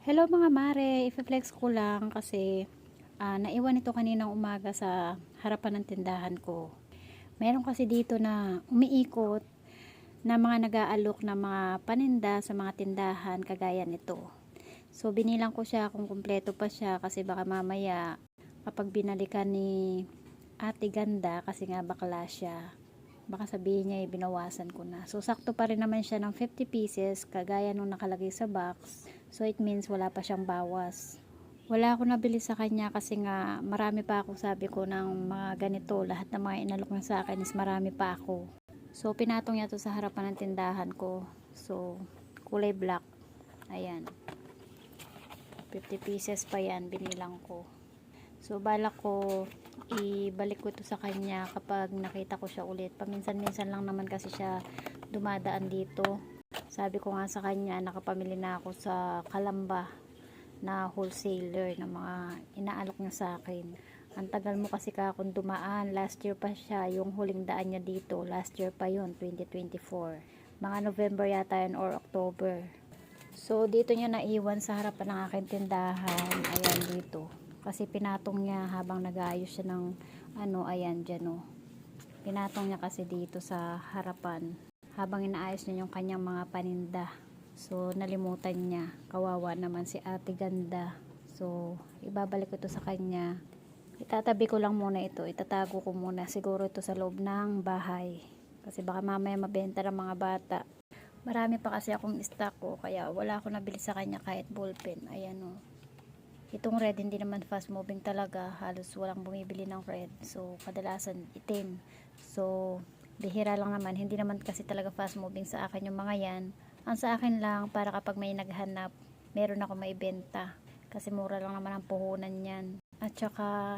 Hello mga mare, i-flex ko lang kasi naiwan ito kaninang umaga sa harapan ng tindahan ko. Meron kasi dito na umiikot na mga nag-aalok na mga paninda sa mga tindahan kagaya nito. So binilang ko siya kung kumpleto pa siya kasi baka mamaya kapag binalikan ni Ate Ganda kasi nga bakla siya, baka sabihin niya binawasan ko na. So sakto pa rin naman siya ng 50 pieces kagaya nung nakalagay sa box. So it means wala pa siyang bawas. Wala ako nabili sa kanya kasi nga marami pa ako, sabi ko, ng mga ganito. Lahat ng mga inalok niya sa akin is marami pa ako. So pinatong niya to sa harapan ng tindahan ko. So kulay black. Ayan. 50 pieces pa yan, binilang ko. So balak ko ibalik ko ito sa kanya kapag nakita ko siya ulit. Paminsan-minsan lang naman kasi siya dumadaan dito. Sabi ko nga sa kanya, nakapamili na ako sa Kalamba na wholesaler ng mga inaalok niya sa akin. Ang tagal mo kasi kakong dumaan. Last year pa siya, yung huling daan niya dito. Last year pa yun, 2024. Mga November yata yun or October. So dito niya naiwan sa harapan ng aking tindahan. Ayan dito. Kasi pinatong niya habang nag-aayos siya ng ayan dyan o. Pinatong niya kasi dito sa harapan habang inaayos niya yung kanyang mga paninda. So nalimutan niya. Kawawa naman si Ate Ganda. So ibabalik ko ito sa kanya. Itatabi ko lang muna ito. Itatago ko muna. Siguro ito sa loob ng bahay. Kasi baka mamaya mabenta ng mga bata. Marami pa kasi akong stock ko. Kaya wala ako nabili sa kanya kahit ballpen. Ayan o. Itong red hindi naman fast moving talaga. Halos walang bumibili ng red. So kadalasan itim. So bihira lang naman. Hindi naman kasi talaga fast moving sa akin yung mga yan. Ang sa akin lang para kapag may naghanap, meron ako maibenta. Kasi mura lang naman ang puhunan yan. At saka